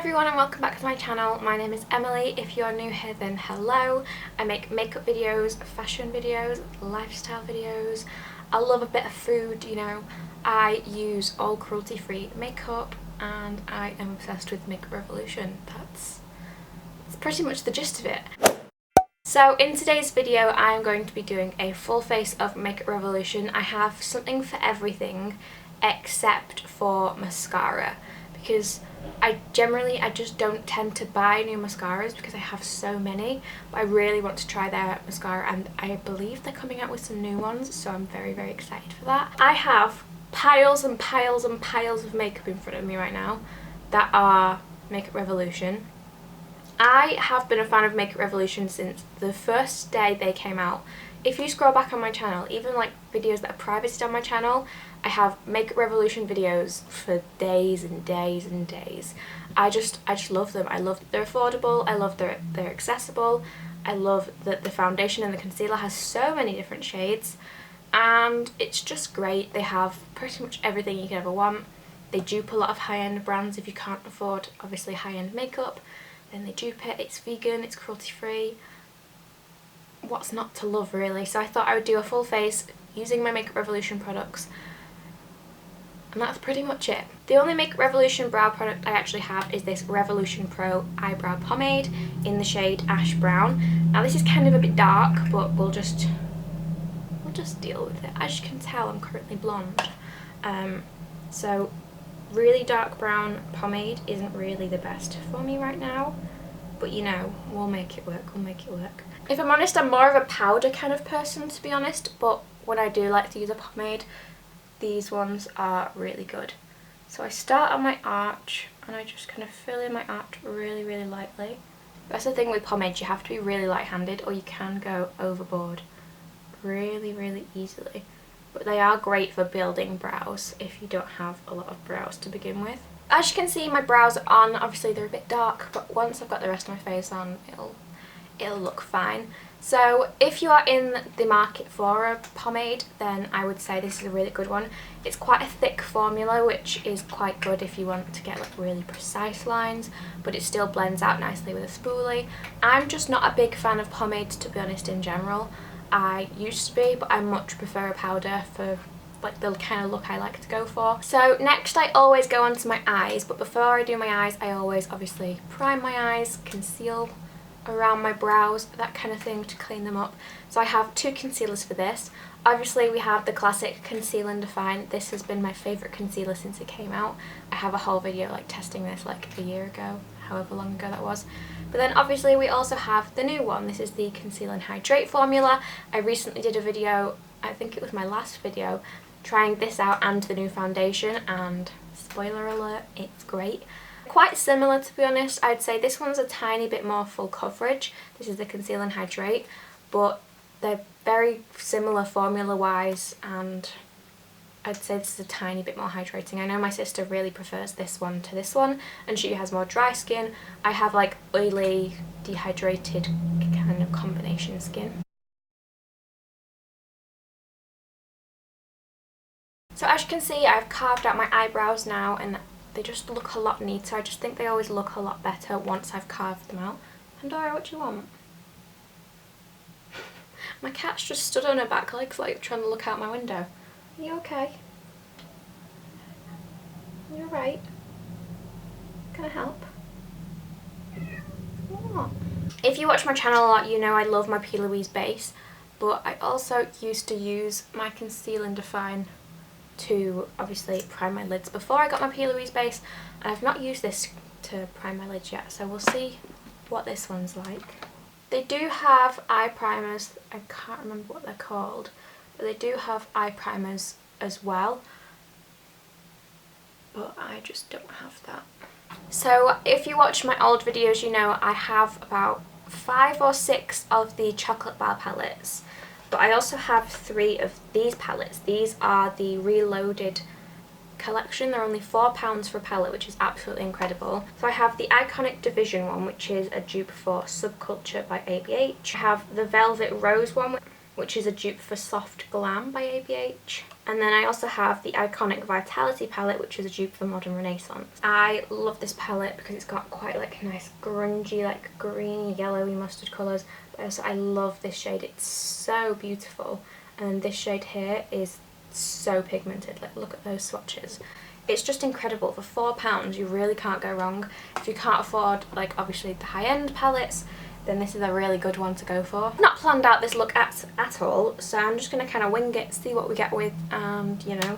everyone and welcome back to my channel. My name is Emily. If you're new here then hello. I make makeup videos, fashion videos, lifestyle videos. I love a bit of food, you know. I use all cruelty-free makeup and I am obsessed with Makeup Revolution. That's pretty much the gist of it. So in today's video I'm going to be doing a full face of Makeup Revolution. I have something for everything except for mascara, because I just don't tend to buy new mascaras because I have so many, but I really want to try their mascara and I believe they're coming out with some new ones, so I'm very excited for that. I have piles and piles and piles of makeup in front of me right now that are Makeup Revolution. I have been a fan of Makeup Revolution since the first day they came out. If you scroll back on my channel, even like videos that are privated on my channel, I have Makeup Revolution videos for days and days and days. I just love them. I love that they're affordable. I love that they're accessible. I love that the foundation and the concealer has so many different shades, and it's just great. They have pretty much everything you could ever want. They dupe a lot of high-end brands if you can't afford obviously high-end makeup. Then they dupe it. It's vegan, it's cruelty-free. What's not to love, really? So I thought I would do a full face using my Makeup Revolution products, and that's pretty much it. The only Makeup Revolution brow product I actually have is this Revolution Pro Eyebrow Pomade in the shade Ash Brown. Now this is kind of a bit dark, but we'll just deal with it. As you can tell, I'm currently blonde. So really dark brown pomade isn't really the best for me right now, but you know, we'll make it work, we'll make it work. If I'm honest, I'm more of a powder kind of person, to be honest, but when I do like to use a pomade, these ones are really good. So I start on my arch and I just kind of fill in my arch really lightly. That's the thing with pomades, you have to be really light-handed or you can go overboard really easily. But they are great for building brows if you don't have a lot of brows to begin with. As you can see, my brows are on. Obviously they're a bit dark, but once I've got the rest of my face on, it'll look fine. So if you are in the market for a pomade, then I would say this is a really good one. It's quite a thick formula, which is quite good if you want to get like really precise lines, but it still blends out nicely with a spoolie. I'm just not a big fan of pomades, to be honest, in general. I used to be, but I much prefer a powder for like the kind of look I like to go for. So next I always go onto my eyes, but before I do my eyes I always obviously prime my eyes, conceal around my brows, that kind of thing, to clean them up. So I have two concealers for this. Obviously we have the classic Conceal and Define. This has been my favourite concealer since it came out. I have a whole video like testing this like a year ago, however long ago that was. But then obviously we also have the new one. This is the Conceal and Hydrate formula. I recently did a video, I think it was my last video, trying this out and the new foundation, and spoiler alert, it's great. Quite similar, to be honest. I'd say this one's a tiny bit more full coverage. This is the Conceal and Hydrate, but they're very similar formula wise, and I'd say this is a tiny bit more hydrating. I know my sister really prefers this one to this one, and she has more dry skin. I have like oily, dehydrated kind of combination skin. So as you can see, I've carved out my eyebrows now and they just look a lot neater. I just think they always look a lot better once I've carved them out. Pandora, what do you want? My cat's just stood on her back legs like trying to look out my window. Are you okay? You're right. Can I help? What? If you watch my channel a lot, you know I love my Louise base, but I also used to use my Conceal and Define to obviously prime my lids before I got my Louise base, and I've not used this to prime my lids yet, so we'll see what this one's like. They do have eye primers, I can't remember what they're called, but they do have eye primers as well, but I just don't have that. So if you watch my old videos, you know I have about 5 or 6 of the Chocolate Bar palettes. But I also have 3 of these palettes. These are the Reloaded collection. They're only £4 for a palette, which is absolutely incredible. So I have the Iconic Division one, which is a dupe for Subculture by ABH. I have the Velvet Rose one, which is a dupe for Soft Glam by ABH. And then I also have the Iconic Vitality palette, which is a dupe for Modern Renaissance. I love this palette because it's got quite like nice grungy, like greeny, yellowy mustard colours. But also I love this shade, it's so beautiful. And this shade here is so pigmented, like look at those swatches. It's just incredible. For £4 you really can't go wrong. If you can't afford like obviously the high-end palettes, then this is a really good one to go for. I've not planned out this look at all, so I'm just going to kind of wing it, see what we get with, and you know,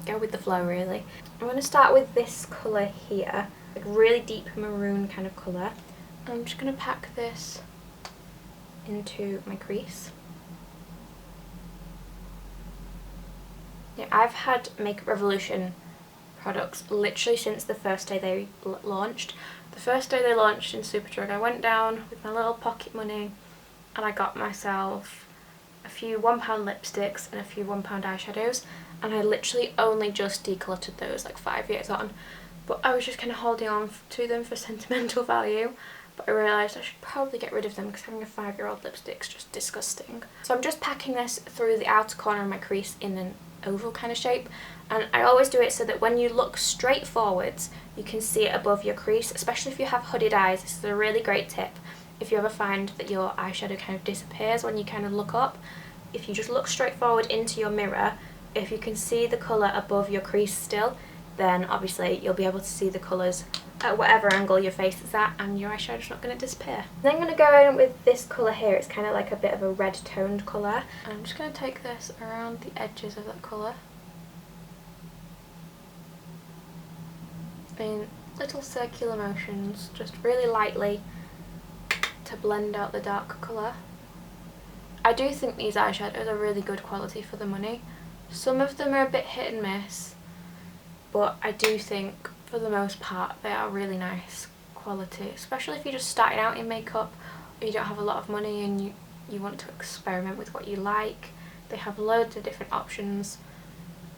go with the flow really. I'm going to start with this colour here, like really deep maroon kind of colour. I'm just going to pack this into my crease. Yeah, I've had Makeup Revolution products literally since the first day they launched. The first day they launched in Superdrug, I went down with my little pocket money and I got myself a few £1 lipsticks and a few £1 eyeshadows, and I literally only just decluttered those like 5 years on. But I was just kind of holding on to them for sentimental value, but I realised I should probably get rid of them because having a 5-year-old lipstick is just disgusting. So I'm just packing this through the outer corner of my crease in an oval kind of shape, and I always do it so that when you look straight forwards you can see it above your crease, especially if you have hooded eyes. This is a really great tip if you ever find that your eyeshadow kind of disappears when you kind of look up. If you just look straight forward into your mirror, if you can see the colour above your crease still, then obviously you'll be able to see the colours at whatever angle your face is at and your eyeshadow's not going to disappear. Then I'm going to go in with this colour here. It's kind of like a bit of a red toned colour. I'm just going to take this around the edges of that colour in little circular motions, just really lightly to blend out the dark colour. I do think these eyeshadows are really good quality for the money. Some of them are a bit hit and miss, but I do think for the most part they are really nice quality, especially if you're just starting out in makeup or you don't have a lot of money and you want to experiment with what you like. They have loads of different options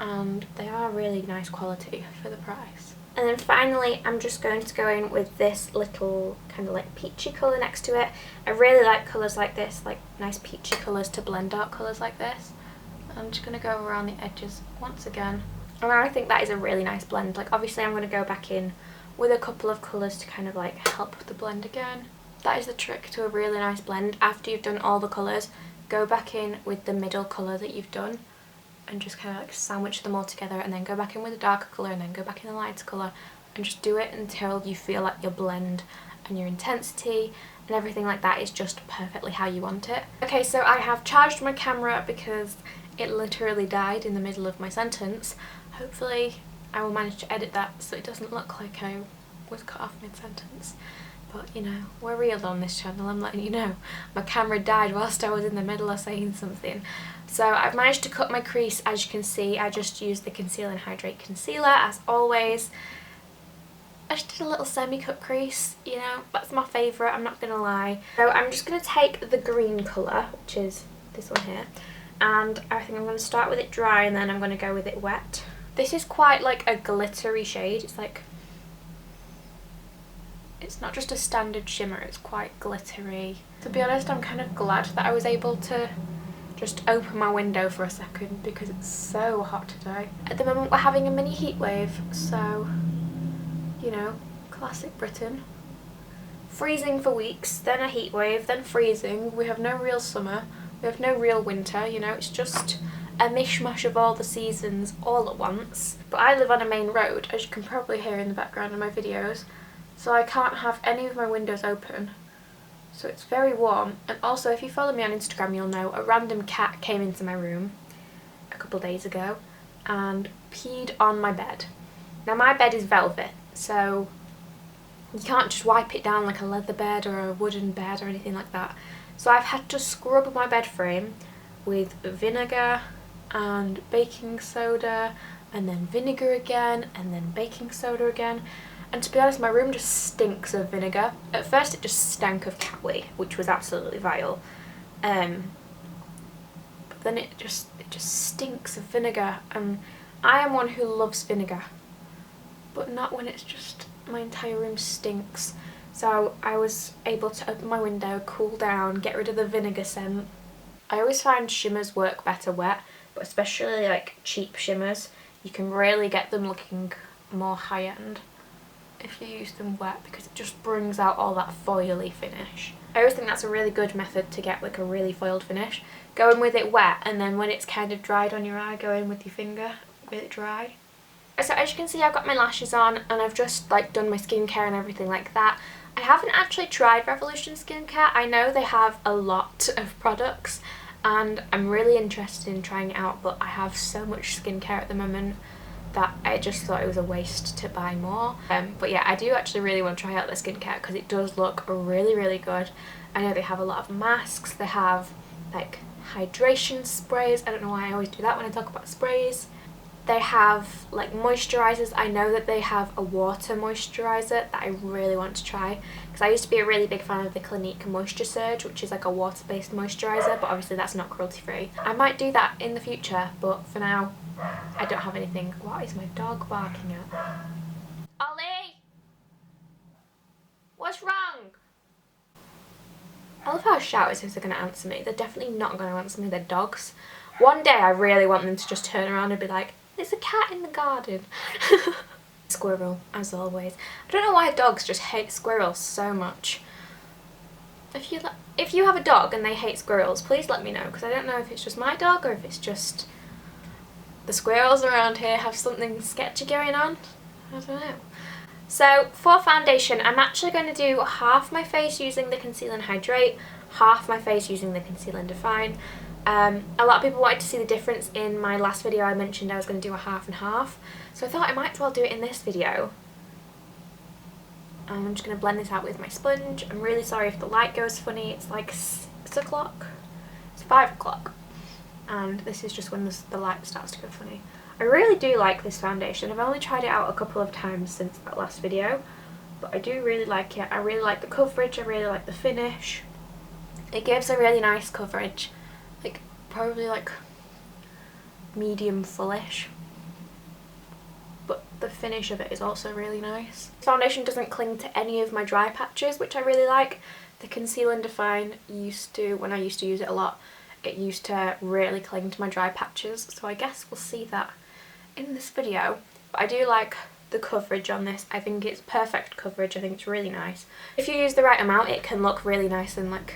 and they are really nice quality for the price. And then finally I'm just going to go in with this little kind of like peachy colour next to it. I really like colours like this, like nice peachy colours to blend out colours like this. I'm just going to go around the edges once again. And I think that is a really nice blend. Like obviously I'm going to go back in with a couple of colours to kind of like help the blend again. That is the trick to a really nice blend. After you've done all the colours, go back in with the middle colour that you've done and just kind of like sandwich them all together, and then go back in with a darker colour and then go back in the lighter colour, and just do it until you feel like your blend and your intensity and everything like that is just perfectly how you want it. Okay, so I have charged my camera because it literally died in the middle of my sentence. Hopefully I will manage to edit that so it doesn't look like I was cut off mid-sentence. But you know, we're real on this channel, I'm letting you know. My camera died whilst I was in the middle of saying something. So I've managed to cut my crease. As you can see, I just used the Conceal and Hydrate concealer as always. I just did a little semi-cut crease, you know, that's my favourite, I'm not gonna lie. So I'm just gonna take the green colour, which is this one here, and I think I'm going to start with it dry and then I'm going to go with it wet. This is quite like a glittery shade. It's like, it's not just a standard shimmer, it's quite glittery. To be honest, I'm kind of glad that I was able to just open my window for a second because it's so hot today. At the moment we're having a mini heat wave, so you know, classic Britain. Freezing for weeks, then a heat wave, then freezing. We have no real summer, we have no real winter, you know, it's just a mishmash of all the seasons all at once. But I live on a main road, as you can probably hear in the background of my videos, so I can't have any of my windows open. So it's very warm. And also, if you follow me on Instagram, you'll know a random cat came into my room a couple days ago and peed on my bed. Now my bed is velvet, so you can't just wipe it down like a leather bed or a wooden bed or anything like that. So I've had to scrub my bed frame with vinegar and baking soda, and then vinegar again, and then baking soda again. And to be honest, my room just stinks of vinegar. At first it just stank of cat wee, which was absolutely vile. But then it just stinks of vinegar, and I am one who loves vinegar, but not when it's just my entire room stinks. So I was able to open my window, cool down, get rid of the vinegar scent, I always find shimmers work better wet, but especially like cheap shimmers, you can really get them looking more high-end if you use them wet, because it just brings out all that foily finish. I always think that's a really good method to get like a really foiled finish. Go in with it wet, and then when it's kind of dried on your eye, go in with your finger with it dry. So as you can see, I've got my lashes on, and I've just like done my skincare and everything like that. I haven't actually tried Revolution skincare. I know they have a lot of products and I'm really interested in trying it out, but I have so much skincare at the moment that I just thought it was a waste to buy more. But yeah, I do actually really want to try out their skincare because it does look really, really good. I know they have a lot of masks, they have like hydration sprays. I don't know why I always do that when I talk about sprays. They have like moisturisers. I know that they have a water moisturiser that I really want to try, because I used to be a really big fan of the Clinique Moisture Surge, which is like a water-based moisturiser, but obviously that's not cruelty free. I might do that in the future, but for now I don't have anything. What is my dog barking at? Ollie! What's wrong? I love how I shout as if they're going to answer me. They're definitely not going to answer me, they're dogs. One day I really want them to just turn around and be like, there's a cat in the garden. Squirrel, as always. I don't know why dogs just hate squirrels so much. If you have a dog and they hate squirrels, please let me know, because I don't know if it's just my dog or if it's just the squirrels around here have something sketchy going on. I don't know. So for foundation, I'm actually going to do half my face using the Conceal and Hydrate, half my face using the Conceal and Define. A lot of people wanted to see the difference in my last video. I mentioned I was going to do a half and half, so I thought I might as well do it in this video. I'm just going to blend this out with my sponge. I'm really sorry if the light goes funny. It's like 6 o'clock. It's 5 o'clock. And this is just when the light starts to go funny. I really do like this foundation. I've only tried it out a couple of times since that last video, but I do really like it. I really like the coverage. I really like the finish. It gives a really nice coverage. Like probably like medium fullish, but the finish of it is also really nice. This foundation doesn't cling to any of my dry patches, which I really like. The Conceal and Define used to, when I used to use it a lot, it used to really cling to my dry patches, so I guess we'll see that in this video. But I do like the coverage on this. I think it's perfect coverage. I think it's really nice. If you use the right amount, it can look really nice and like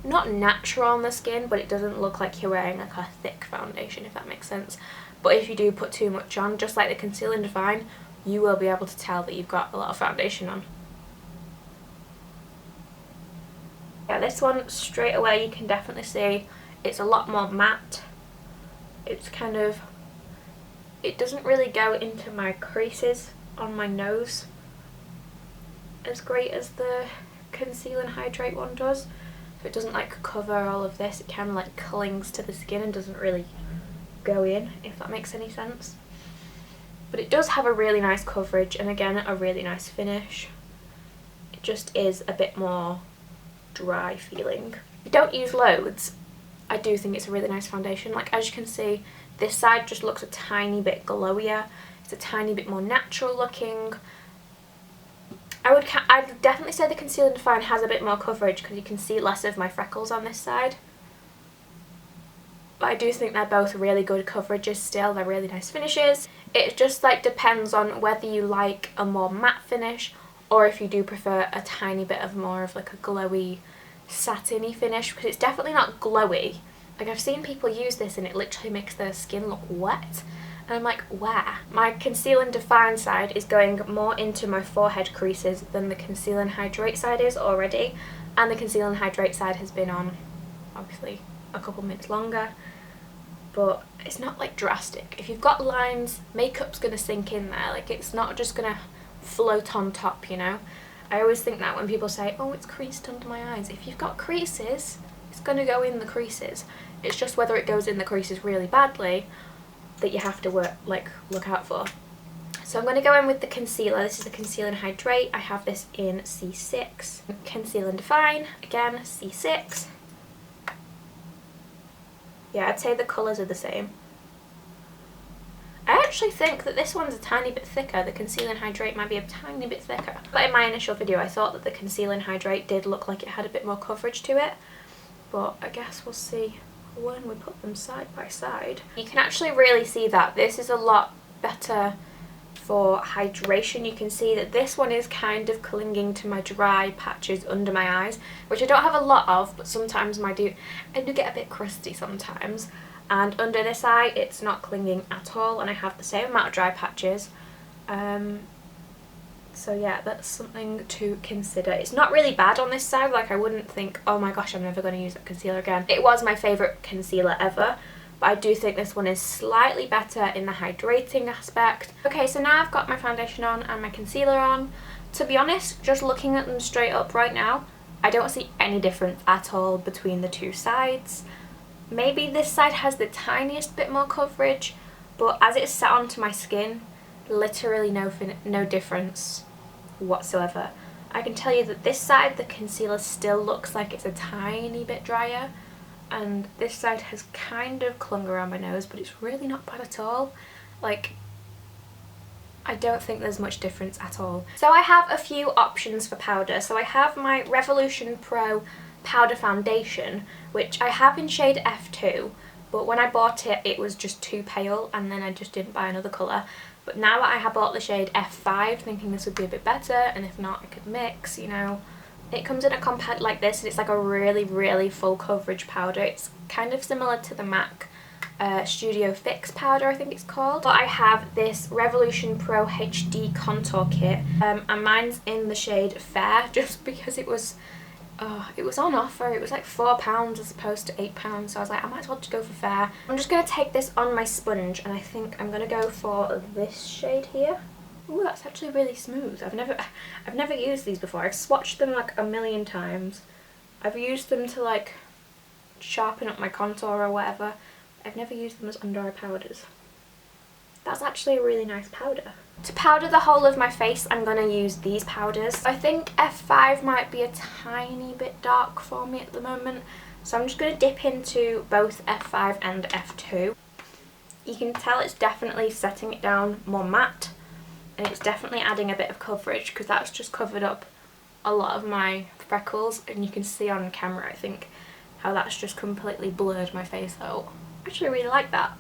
not natural on the skin, but it doesn't look like you're wearing like a thick foundation, if that makes sense. But if you do put too much on, just like the Conceal and Define, you will be able to tell that you've got a lot of foundation on. Yeah, this one straight away you can definitely see it's a lot more matte. It's kind of, it doesn't really go into my creases on my nose as great as the Conceal and Hydrate one does. So it doesn't like cover all of this, it kind of like clings to the skin and doesn't really go in, if that makes any sense. But it does have a really nice coverage and again a really nice finish. It just is a bit more dry feeling. If you don't use loads, I do think it's a really nice foundation. Like as you can see, this side just looks a tiny bit glowier, it's a tiny bit more natural looking. I'd definitely say the Conceal and Define has a bit more coverage because you can see less of my freckles on this side. But I do think they're both really good coverages still, they're really nice finishes. It just like depends on whether you like a more matte finish or if you do prefer a tiny bit of more of like a glowy, satiny finish, because it's definitely not glowy. Like I've seen people use this and it literally makes their skin look wet. And I'm like, where? My Conceal and Define side is going more into my forehead creases than the Conceal and Hydrate side is already. And the Conceal and Hydrate side has been on, obviously, a couple minutes longer. But it's not like drastic. If you've got lines, makeup's going to sink in there. Like it's not just going to float on top, you know? I always think that when people say, oh, it's creased under my eyes. If you've got creases, it's going to go in the creases. It's just whether it goes in the creases really badly that you have to look out for. So I'm going to go in with the concealer. This is the Conceal and Hydrate. I have this in C6. Conceal and Define, again, C6. Yeah, I'd say the colours are the same. I actually think that this one's a tiny bit thicker. The Conceal and Hydrate might be a tiny bit thicker. But in my initial video I thought that the Conceal and Hydrate did look like it had a bit more coverage to it. But I guess we'll see when we put them side by side, you can actually really see that this is a lot better for hydration. You can see that this one is kind of clinging to my dry patches under my eyes, which I don't have a lot of, but sometimes I do get a bit crusty sometimes. And under this eye it's not clinging at all, and I have the same amount of dry patches. So yeah, that's something to consider. It's not really bad on this side, like I wouldn't think, oh my gosh, I'm never going to use that concealer again. It was my favourite concealer ever, but I do think this one is slightly better in the hydrating aspect. Okay, so now I've got my foundation on and my concealer on. To be honest, just looking at them straight up right now, I don't see any difference at all between the two sides. Maybe this side has the tiniest bit more coverage, but as it's set onto my skin, literally no difference whatsoever. I can tell you that this side the concealer still looks like it's a tiny bit drier, and this side has kind of clung around my nose, but it's really not bad at all. Like, I don't think there's much difference at all. So I have a few options for powder. So I have my Revolution Pro powder foundation, which I have in shade F2, but when I bought it, it was just too pale, and then I just didn't buy another colour. But now I have bought the shade F5, thinking this would be a bit better, and if not, I could mix, you know. It comes in a compact like this, and it's like a really, really full coverage powder. It's kind of similar to the MAC Studio Fix powder, I think it's called. But I have this Revolution Pro HD contour kit, and mine's in the shade Fair, just because it was on offer. It was like £4 as opposed to £8, so I was like, I might as well just go for Fair. I'm just going to take this on my sponge, and I think I'm going to go for this shade here. Ooh, that's actually really smooth. I've never used these before. I've swatched them like a million times. I've used them to like sharpen up my contour or whatever. I've never used them as under eye powders. That's actually a really nice powder. To powder the whole of my face, I'm going to use these powders. I think F5 might be a tiny bit dark for me at the moment, so I'm just going to dip into both F5 and F2. You can tell it's definitely setting it down more matte, and it's definitely adding a bit of coverage, because that's just covered up a lot of my freckles, and you can see on camera, I think, how that's just completely blurred my face out. I actually really like that.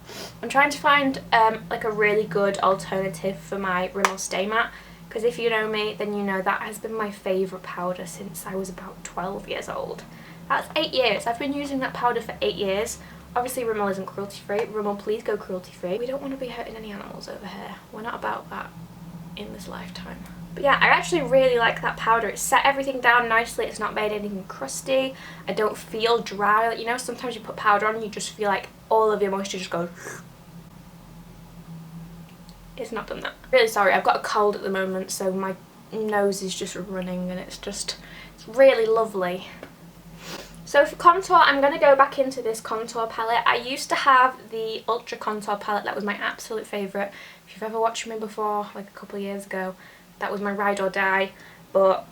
I'm trying to find like a really good alternative for my Rimmel Stay Matte, because if you know me, then you know that has been my favourite powder since I was about 12 years old. That's 8 years. I've been using that powder for 8 years. Obviously Rimmel isn't cruelty free. Rimmel, please go cruelty free. We don't want to be hurting any animals over here. We're not about that in this lifetime. But yeah, I actually really like that powder. It's set everything down nicely. It's not made anything crusty. I don't feel dry. You know, sometimes you put powder on and you just feel like all of your moisture just goes. It's not done that. Really sorry, I've got a cold at the moment, so my nose is just running, and it's really lovely. So for contour, I'm going to go back into this contour palette. I used to have the Ultra Contour palette. That was my absolute favourite. If you've ever watched me before, like a couple of years ago, that was my ride or die. But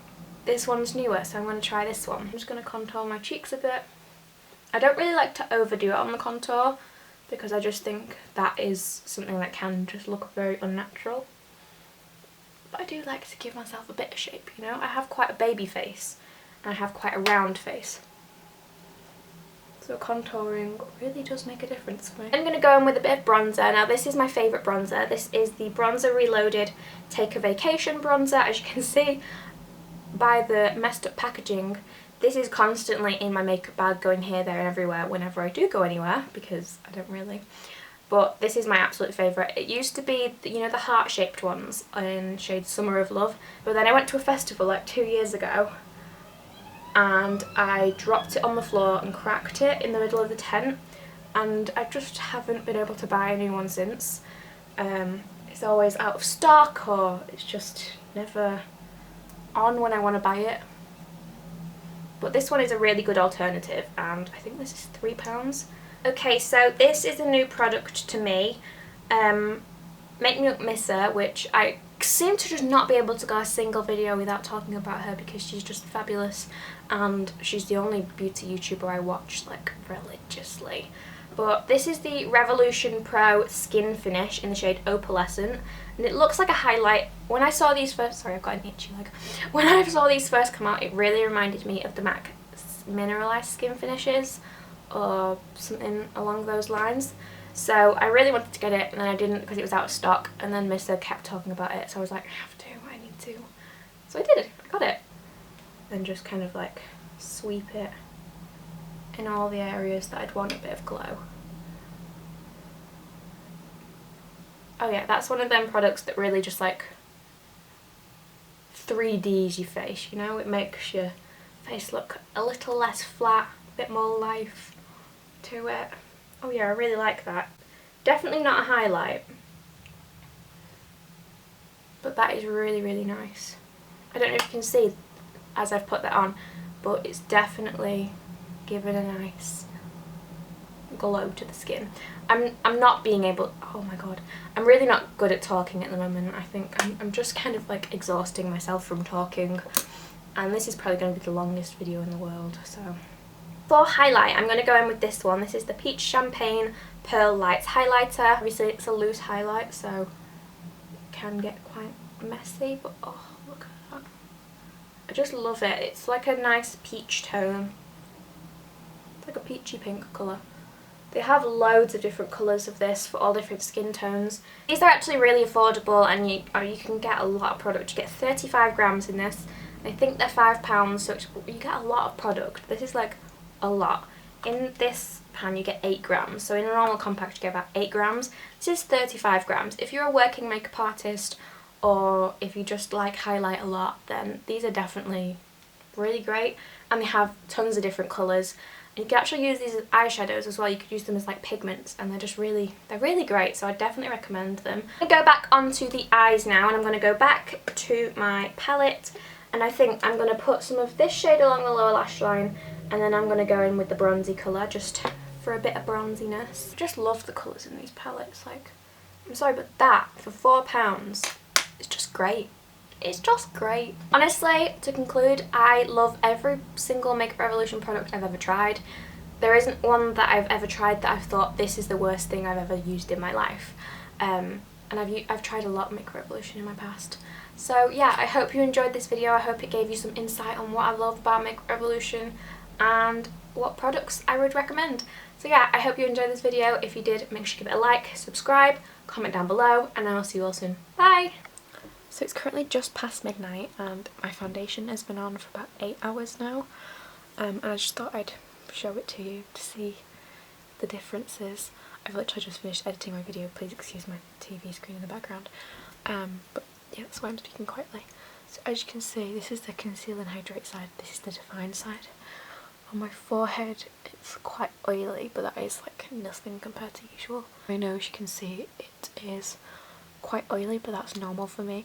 this one's newer, so I'm going to try this one. I'm just going to contour my cheeks a bit. I don't really like to overdo it on the contour, because I just think that is something that can just look very unnatural. But I do like to give myself a bit of shape, you know? I have quite a baby face, and I have quite a round face. So contouring really does make a difference for me. I'm going to go in with a bit of bronzer. Now this is my favourite bronzer. This is the Bronzer Reloaded Take a Vacation bronzer. As you can see by the messed up packaging, this is constantly in my makeup bag, going here, there and everywhere whenever I do go anywhere, because I don't really. But this is my absolute favourite. It used to be, you know, the heart-shaped ones in shade Summer of Love. But then I went to a festival like 2 years ago, and I dropped it on the floor and cracked it in the middle of the tent, and I just haven't been able to buy a new one since. It's always out of stock, or it's just never on when I want to buy it. But this one is a really good alternative, and I think this is £3. Okay, so this is a new product to me. Make Me Look Miss Her, which I seem to just not be able to go a single video without talking about her, because she's just fabulous, and she's the only beauty YouTuber I watch like religiously. But this is the Revolution Pro Skin Finish in the shade Opalescent, and it looks like a highlight. When I saw these first, sorry, I've got an itchy leg. When I saw these first come out, it really reminded me of the MAC Mineralized Skin Finishes, or something along those lines. So I really wanted to get it, and then I didn't because it was out of stock, and then Mr. kept talking about it, so I was like, I need to. So I did, I got it. Then just kind of like sweep it in all the areas that I'd want a bit of glow. Oh yeah, that's one of them products that really just like 3Ds your face, you know? It makes your face look a little less flat, a bit more life to it. Oh yeah, I really like that. Definitely not a highlight, but that is really, really nice. I don't know if you can see as I've put that on, but it's definitely given a nice glow to the skin. I'm not being able, oh my god, I'm really not good at talking at the moment. I think I'm just kind of like exhausting myself from talking, and this is probably going to be the longest video in the world. So for highlight, I'm going to go in with this one. This is the Peach Champagne Pearl Lights highlighter. Obviously it's a loose highlight, so it can get quite messy, but oh, look at that. I just love it. It's like a nice peach tone. It's like a peachy pink colour. They have loads of different colours of this for all different skin tones. These are actually really affordable, and you can get a lot of product. You get 35 grams in this. I think they're £5, so you get a lot of product. This is like a lot. In this pan you get 8 grams, so in a normal compact you get about 8 grams. This is 35 grams. If you're a working makeup artist, or if you just like highlight a lot, then these are definitely really great, and they have tons of different colours. You can actually use these as eyeshadows as well. You could use them as like pigments, and they're really great, so I definitely recommend them. I'm going to go back onto the eyes now, and I'm going to go back to my palette, and I think I'm going to put some of this shade along the lower lash line, and then I'm going to go in with the bronzy colour just for a bit of bronziness. I just love the colours in these palettes. Like, I'm sorry, but that for £4 is just great. It's just great. Honestly, to conclude, I love every single Makeup Revolution product I've ever tried. There isn't one that I've ever tried that I've thought this is the worst thing I've ever used in my life. And I've tried a lot of Makeup Revolution in my past. So yeah, I hope you enjoyed this video. I hope it gave you some insight on what I love about Makeup Revolution and what products I would recommend. So yeah, I hope you enjoyed this video. If you did, make sure you give it a like, subscribe, comment down below, and I will see you all soon. Bye! So it's currently just past midnight, and my foundation has been on for about 8 hours now, and I just thought I'd show it to you to see the differences. I've literally just finished editing my video, please excuse my TV screen in the background, but yeah, that's why I'm speaking quietly. So as you can see, this is the Conceal and Hydrate side, this is the Define side. On my forehead it's quite oily, but that is like nothing compared to usual. My nose, you can see it is quite oily, but that's normal for me.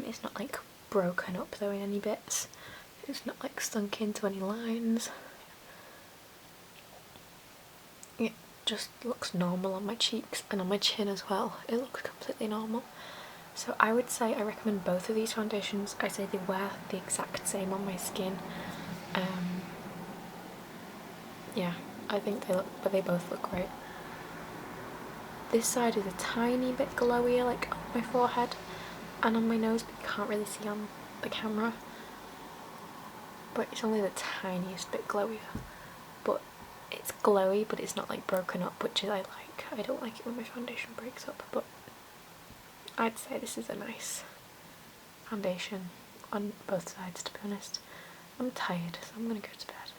It's not like broken up though in any bits. It's not like sunk into any lines. It just looks normal on my cheeks and on my chin as well. It looks completely normal. So I would say I recommend both of these foundations. I say they wear the exact same on my skin. Yeah, I think they both look great. This side is a tiny bit glowier, like on my forehead and on my nose, but you can't really see on the camera. But it's only the tiniest bit glowier. But it's glowy, but it's not like broken up, which I like. I don't like it when my foundation breaks up, but I'd say this is a nice foundation on both sides, to be honest. I'm tired, so I'm gonna go to bed.